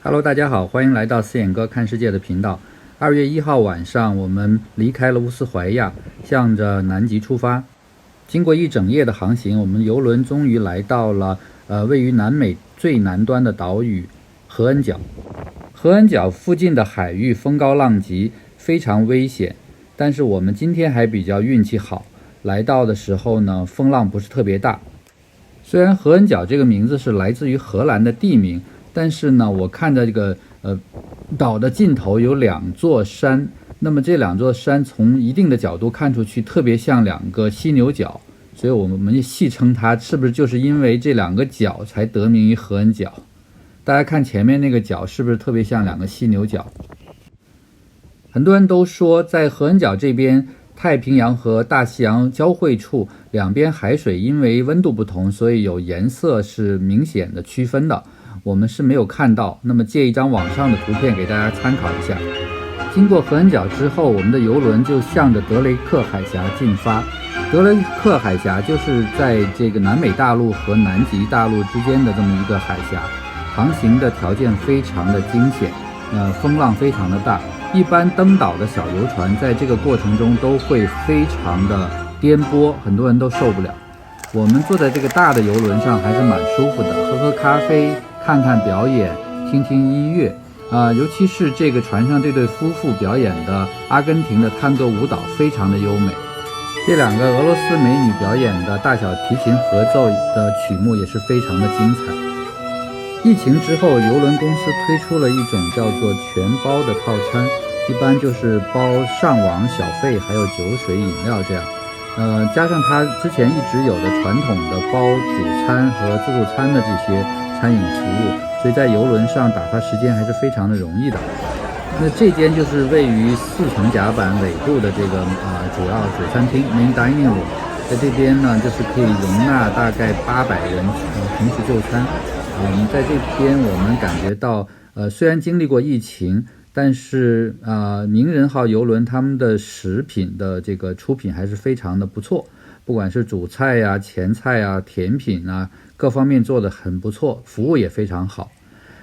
Hello， 大家好，欢迎来到四眼哥看世界的频道。2月1号晚上，我们离开了乌斯怀亚，向着南极出发。经过一整夜的航行，我们游轮终于来到了位于南美最南端的岛屿合恩角。合恩角附近的海域风高浪急，非常危险。但是我们今天还比较运气好，来到的时候呢，风浪不是特别大。虽然合恩角这个名字是来自于荷兰的地名，但是呢，我看着这个岛的尽头有2座山，那么这2座山从一定的角度看出去，特别像2个犀牛角，所以我们就戏称它是不是就是因为这2个角才得名于合恩角？大家看前面那个角是不是特别像2个犀牛角？很多人都说，在合恩角这边，太平洋和大西洋交汇处，两边海水因为温度不同，所以有颜色是明显的区分的。我们是没有看到，那么借一张网上的图片给大家参考一下。经过合恩角之后，我们的游轮就向着德雷克海峡进发。德雷克海峡就是在这个南美大陆和南极大陆之间的这么一个海峡，航行的条件非常的惊险，风浪非常的大。一般登岛的小游船在这个过程中都会非常的颠簸，很多人都受不了。我们坐在这个大的游轮上还是蛮舒服的，喝咖啡，看看表演，听听音乐尤其是这个船上这对夫妇表演的阿根廷的探戈舞蹈非常的优美。这2个俄罗斯美女表演的大小提琴合奏的曲目也是非常的精彩。疫情之后，邮轮公司推出了一种叫做全包的套餐，一般就是包上网小费还有酒水饮料这样加上它之前一直有的传统的包主餐和自助餐的这些餐饮服务，所以在游轮上打发时间还是非常的容易的。那这间就是位于4层甲板尾部的这个主要主餐厅 Main Dining Room， 在这边呢就是可以容纳大概800人同时就餐。在这边我们感觉到虽然经历过疫情，但是名人号游轮他们的食品的这个出品还是非常的不错，不管是主菜呀、前菜呀、甜品各方面做得很不错，服务也非常好。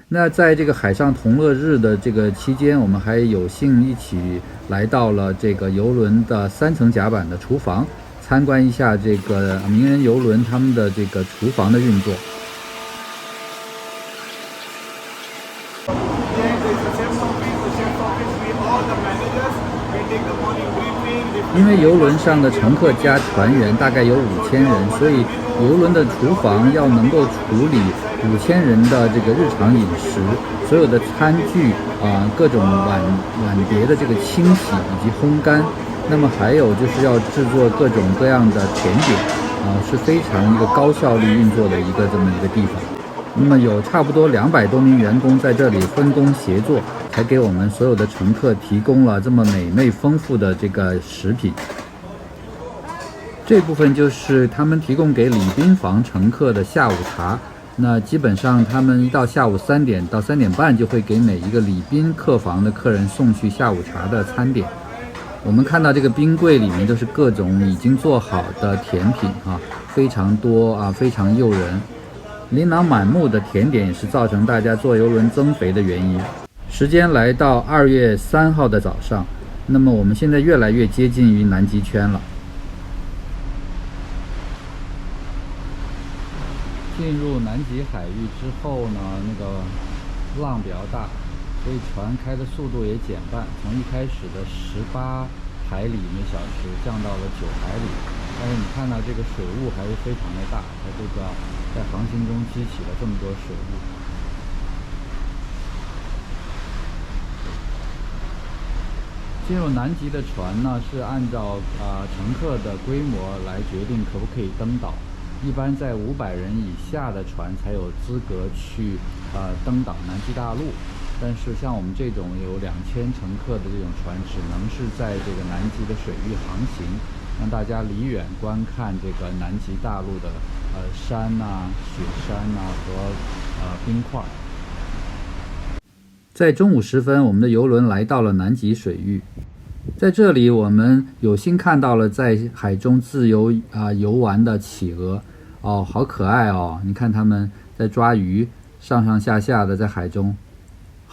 那在这个海上同乐日的这个期间，我们还有幸一起来到了这个游轮的3层甲板的厨房，参观一下这个名人游轮他们的这个厨房的运作。因为游轮上的乘客加船员大概有5000人，所以游轮的厨房要能够处理5000人的这个日常饮食，所有的餐具各种碗碟的这个清洗以及烘干，那么还有就是要制作各种各样的甜点是非常一个高效率运作的这么一个地方。那么有差不多200多名员工在这里分工协作，才给我们所有的乘客提供了这么美味丰富的这个食品。这部分就是他们提供给礼宾房乘客的下午茶，那基本上他们一到下午3点到3点半就会给每一个礼宾客房的客人送去下午茶的餐点。我们看到这个冰柜里面都是各种已经做好的甜品非常多非常诱人。琳琅满目的甜点也是造成大家坐游轮增肥的原因。时间来到2月3号的早上，那么我们现在越来越接近于南极圈了。进入南极海域之后呢，那个浪比较大，所以船开的速度也减半，从一开始的18海里每小时降到了9海里。但是你看到这个水雾还是非常的大，它这个在航行中激起了这么多水雾。进入南极的船呢，是按照乘客的规模来决定可不可以登岛。一般在500人以下的船才有资格去登岛南极大陆。但是像我们这种有2000乘客的这种船，只能是在这个南极的水域航行，让大家离远观看这个南极大陆的山雪山和冰块。在中午时分，我们的游轮来到了南极水域。在这里，我们有幸看到了在海中自由游玩的企鹅，好可爱哦！你看它们在抓鱼，上上下下的在海中。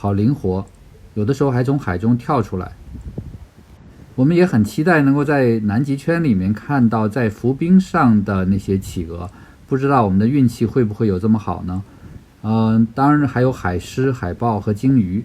好灵活，有的时候还从海中跳出来。我们也很期待能够在南极圈里面看到在浮冰上的那些企鹅，不知道我们的运气会不会有这么好呢？当然还有海狮、海豹和鲸鱼。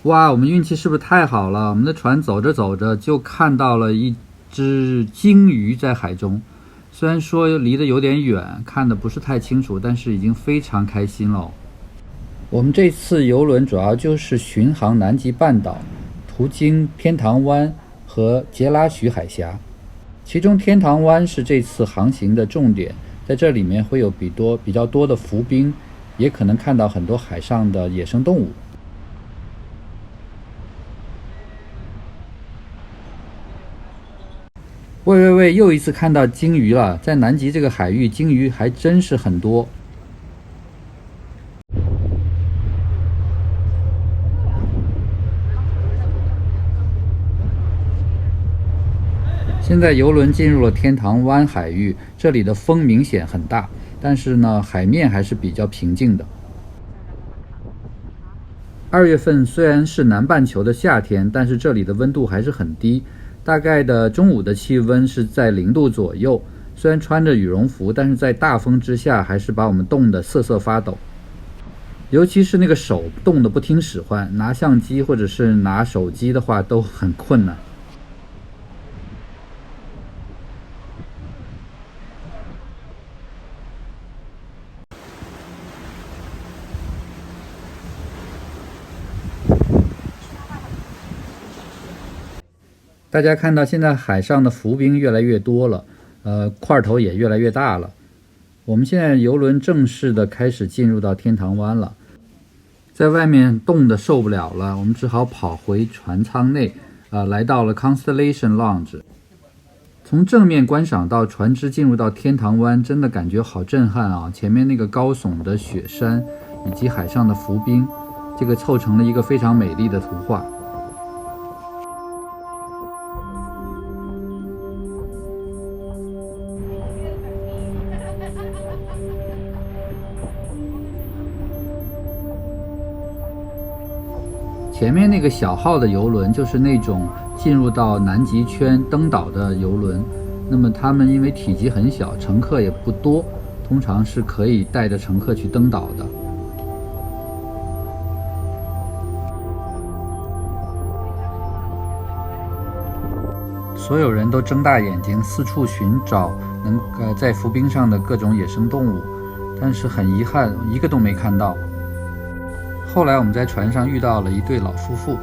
哇，我们运气是不是太好了？我们的船走着走着就看到了一只鲸鱼在海中，虽然说离得有点远，看得不是太清楚，但是已经非常开心了。我们这次游轮主要就是巡航南极半岛，途经天堂湾和杰拉许海峡，其中天堂湾是这次航行的重点，在这里面会有比较多的浮冰，也可能看到很多海上的野生动物。喂，又一次看到鲸鱼了！在南极这个海域，鲸鱼还真是很多。现在游轮进入了天堂湾海域，这里的风明显很大，但是呢，海面还是比较平静的。2月份虽然是南半球的夏天，但是这里的温度还是很低。大概的中午的气温是在0度左右，虽然穿着羽绒服，但是在大风之下还是把我们冻得瑟瑟发抖，尤其是那个手冻得不听使唤，拿相机或者是拿手机的话都很困难。大家看到现在海上的浮冰越来越多了，块头也越来越大了。我们现在游轮正式的开始进入到天堂湾了，在外面冻得受不了了，我们只好跑回船舱内，来到了 Constellation Lounge。从正面观赏到船只进入到天堂湾，真的感觉好震撼啊！前面那个高耸的雪山以及海上的浮冰，这个凑成了一个非常美丽的图画。前面那个小号的游轮就是那种进入到南极圈登岛的游轮，那么他们因为体积很小，乘客也不多，通常是可以带着乘客去登岛的。所有人都睁大眼睛四处寻找在浮冰上的各种野生动物，但是很遗憾，一个都没看到。后来我们在船上遇到了一对老夫妇，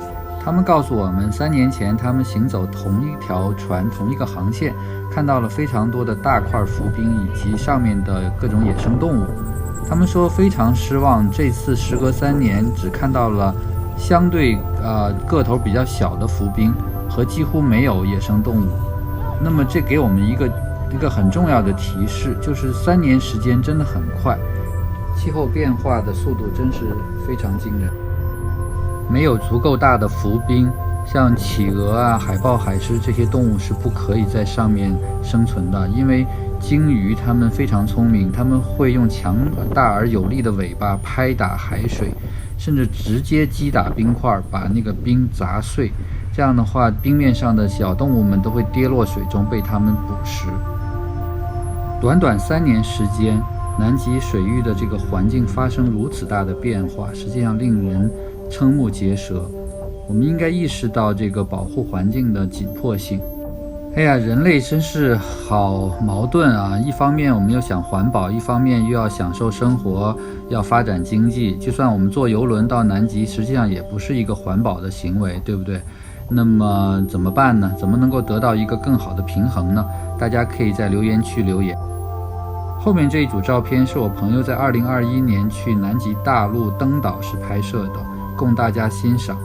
他们告诉我们，3年前他们行走同一条船、同一个航线，看到了非常多的大块浮冰以及上面的各种野生动物。他们说非常失望，这次时隔3年只看到了相对个头比较小的浮冰和几乎没有野生动物。那么这给我们一个很重要的提示，就是3年时间真的很快。气候变化的速度真是非常惊人，没有足够大的浮冰，像企鹅啊、海豹、海狮这些动物是不可以在上面生存的，因为鲸鱼它们非常聪明，它们会用强大而有力的尾巴拍打海水，甚至直接击打冰块，把那个冰砸碎。这样的话，冰面上的小动物们都会跌落水中，被它们捕食。短短3年时间，南极水域的这个环境发生如此大的变化，实际上令人瞠目结舌。我们应该意识到这个保护环境的紧迫性。哎呀，人类真是好矛盾啊！一方面我们又想环保，一方面又要享受生活，要发展经济。就算我们坐游轮到南极，实际上也不是一个环保的行为，对不对？那么怎么办呢？怎么能够得到一个更好的平衡呢？大家可以在留言区留言。后面这一组照片是我朋友在2021年去南极大陆登岛时拍摄的，供大家欣赏。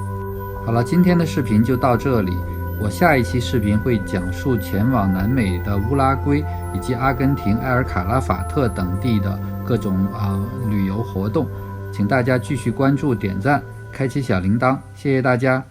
好了，今天的视频就到这里。我下一期视频会讲述前往南美的乌拉圭以及阿根廷埃尔卡拉法特等地的各种旅游活动，请大家继续关注、点赞、开启小铃铛，谢谢大家。